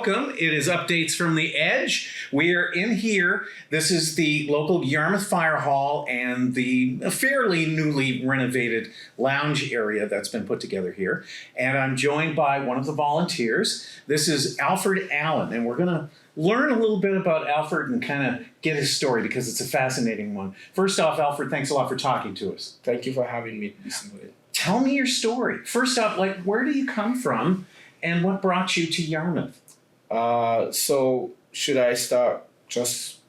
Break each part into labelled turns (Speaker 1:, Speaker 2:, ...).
Speaker 1: welcome. It is Updates from the Edge. We are in here. This is the local Yarmouth Fire Hall and the fairly newly renovated lounge area that's been put together here. And I'm joined by one of the volunteers. This is Alfred Allen, and we're going to learn a little bit about Alfred and kind of get his story because it's a fascinating one. First off, Alfred, thanks a lot for talking to us.
Speaker 2: Thank you for having me.
Speaker 1: Tell me your story. First off, where do you come from and what brought you to Yarmouth?
Speaker 2: So should I start just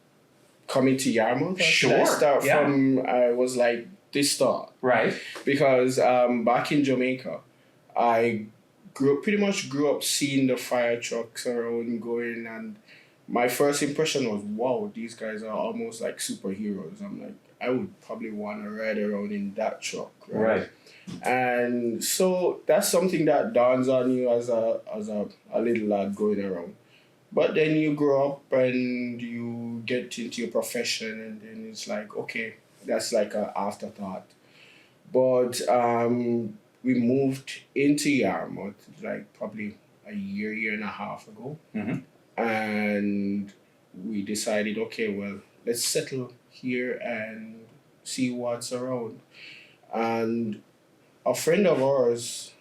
Speaker 2: coming to Yarmouth?
Speaker 1: Sure.
Speaker 2: Should I start from, I was like this start.
Speaker 1: Right.
Speaker 2: Because back in Jamaica, I pretty much grew up seeing the fire trucks around going, and my first impression was, wow, these guys are almost like superheroes. I'm like, I would probably want to ride around in that truck.
Speaker 1: Right.
Speaker 2: And so that's something that dawns on you as a little lad going around. But then you grow up and you get into your profession, and then it's like, okay, that's like an afterthought. But we moved into Yarmouth like probably a year and a half ago.
Speaker 1: Mm-hmm.
Speaker 2: And we decided, okay, well, let's settle here and see what's around. And a friend of ours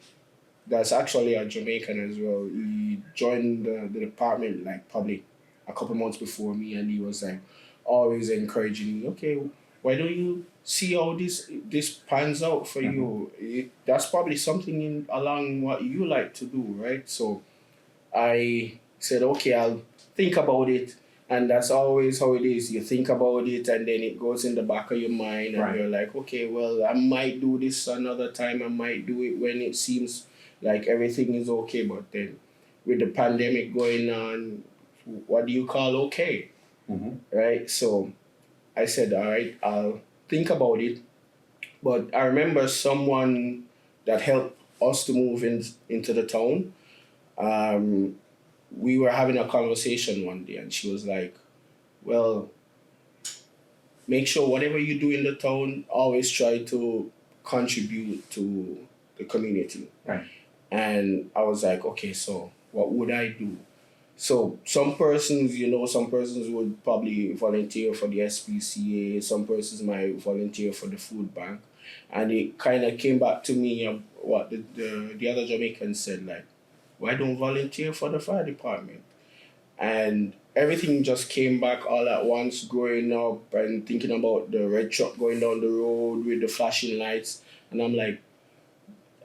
Speaker 2: that's actually a Jamaican as well, he joined the department like probably a couple months before me, and he was like always encouraging me, okay, why don't you see how this pans out for you? That's probably something along what you like to do, right? So I said, okay, I'll think about it. And that's always how it is. You think about it, and then it goes in the back of your mind, and you're like, okay, well, I might do this another time. I might do it when it seems like everything is okay. But then with the pandemic going on, what do you call okay?
Speaker 1: Mm-hmm.
Speaker 2: Right? So I said, all right, I'll think about it. But I remember someone that helped us to move into the town. We were having a conversation one day, and she was like, well, make sure whatever you do in the town, always try to contribute to the community.
Speaker 1: Right.
Speaker 2: And I was like, okay, so what would I do? So some persons would probably volunteer for the SPCA, some persons might volunteer for the food bank. And it kind of came back to me what the other Jamaicans said, like, why don't volunteer for the fire department? And everything just came back all at once, growing up and thinking about the red truck going down the road with the flashing lights. And I'm like,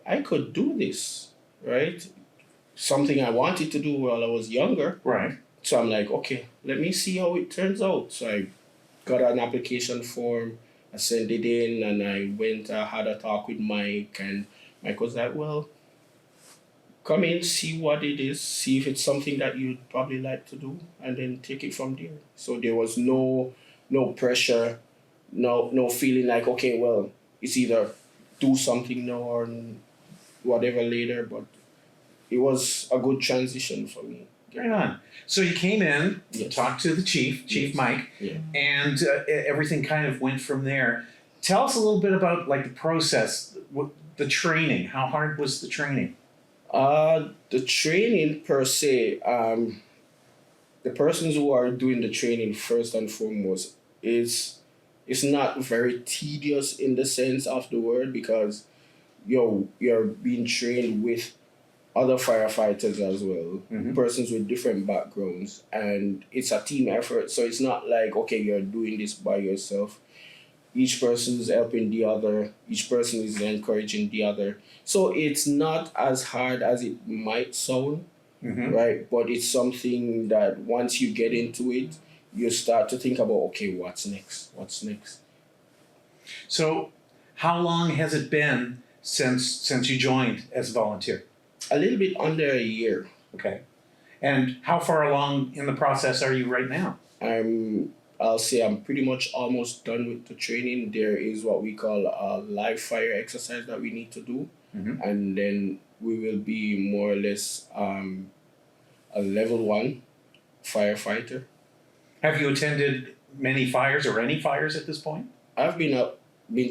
Speaker 2: I could do this, right? Something I wanted to do while I was younger.
Speaker 1: Right.
Speaker 2: So I'm like, okay, let me see how it turns out. So I got an application form, I sent it in, and I had a talk with Mike, and Mike was like, well, come in, see what it is, see if it's something that you'd probably like to do, and then take it from there. So there was no pressure, no feeling like, okay, well, it's either do something now or whatever later, but it was a good transition for me.
Speaker 1: Right on. So you came in, you talked to the Chief Mike, and everything kind of went from there. Tell us a little bit about like the process, the training. How hard was the training?
Speaker 2: The training per se, the persons who are doing the training first and foremost is not very tedious in the sense of the word, because you're being trained with other firefighters as well, persons with different backgrounds, and it's a team effort. So it's not like, okay, you're doing this by yourself. Each person is helping the other. Each person is encouraging the other. So it's not as hard as it might sound, right? But it's something that once you get into it, you start to think about, okay, what's next? What's next?
Speaker 1: So how long has it been since you joined as a volunteer?
Speaker 2: A little bit under a year.
Speaker 1: Okay. And how far along in the process are you right now?
Speaker 2: I'll say I'm pretty much almost done with the training. There is what we call a live fire exercise that we need to do. And then we will be more or less a level 1 firefighter.
Speaker 1: Have you attended many fires or any fires at this point?
Speaker 2: I've been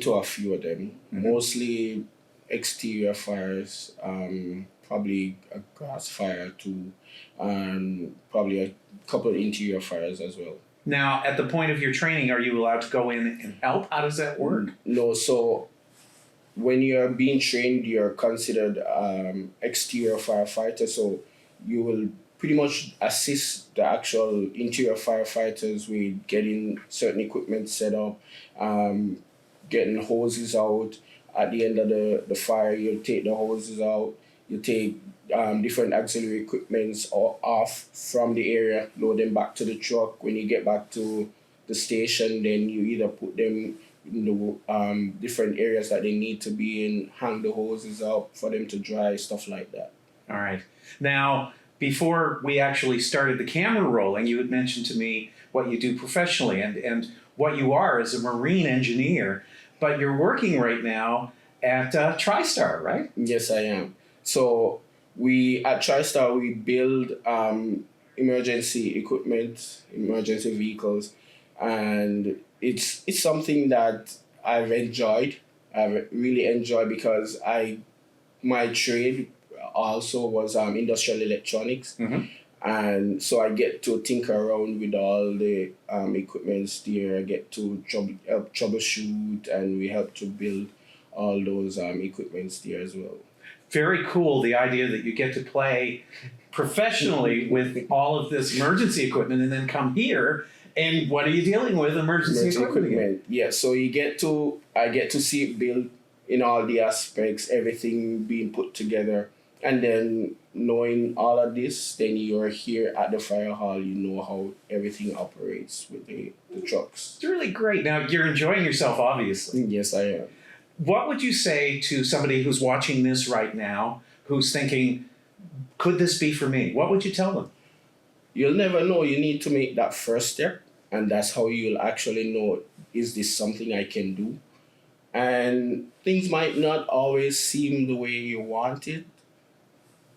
Speaker 2: to a few of them, mostly exterior fires, probably a grass fire too, and probably a couple of interior fires as well.
Speaker 1: Now, at the point of your training, are you allowed to go in and help? How does that work?
Speaker 2: No, so when you're being trained, you're considered exterior firefighter. So you will pretty much assist the actual interior firefighters with getting certain equipment set up, getting hoses out. At the end of the fire, you'll take the hoses out. You take different auxiliary equipments off from the area, load them back to the truck. When you get back to the station, then you either put them in the different areas that they need to be in, hang the hoses out for them to dry, stuff like that.
Speaker 1: All right. Now, before we actually started the camera rolling, you had mentioned to me what you do professionally and what you are as a marine engineer, but you're working right now at TriStar, right?
Speaker 2: Yes, I am. So at TriStar, we build emergency equipment, emergency vehicles, and it's something that I've enjoyed. I really enjoy because my trade also was industrial electronics, and so I get to tinker around with all the equipments there. I get to help troubleshoot, and we help to build all those equipments there as well.
Speaker 1: Very cool, the idea that you get to play professionally with all of this emergency equipment and then come here, and what are you dealing with? Emergency equipment.
Speaker 2: Yeah, so I get to see it built in all the aspects, everything being put together. And then knowing all of this, then you're here at the fire hall, you know how everything operates with the trucks.
Speaker 1: It's really great. Now, you're enjoying yourself, obviously.
Speaker 2: Yes, I am.
Speaker 1: What would you say to somebody who's watching this right now, who's thinking, could this be for me? What would you tell them?
Speaker 2: You'll never know. You need to make that first step, and that's how you'll actually know, is this something I can do? And things might not always seem the way you want it.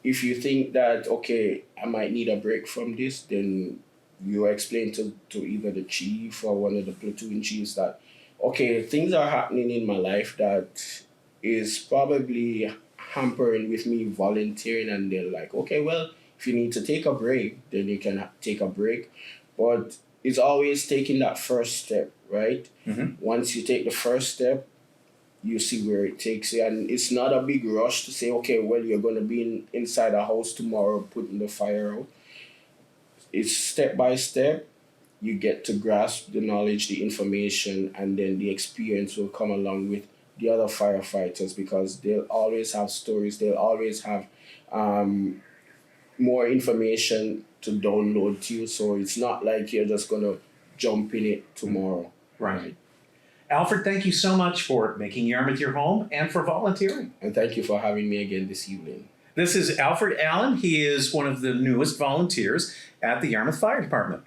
Speaker 2: If you think that, okay, I might need a break from this, then you explain to either the chief or one of the platoon chiefs that, okay, things are happening in my life that is probably hampering with me volunteering, and they're like, okay, well, if you need to take a break, then you can take a break. But it's always taking that first step, right? Once you take the first step, you see where it takes you. And it's not a big rush to say, okay, well, you're going to be inside a house tomorrow putting the fire out. It's step by step. You get to grasp the knowledge, the information, and then the experience will come along with the other firefighters, because they'll always have stories. They'll always have more information to download to you. So it's not like you're just going to jump in it tomorrow.
Speaker 1: Right. Alfred, thank you so much for making Yarmouth your home and for volunteering.
Speaker 2: And thank you for having me again this evening.
Speaker 1: This is Alfred Allen. He is one of the newest volunteers at the Yarmouth Fire Department.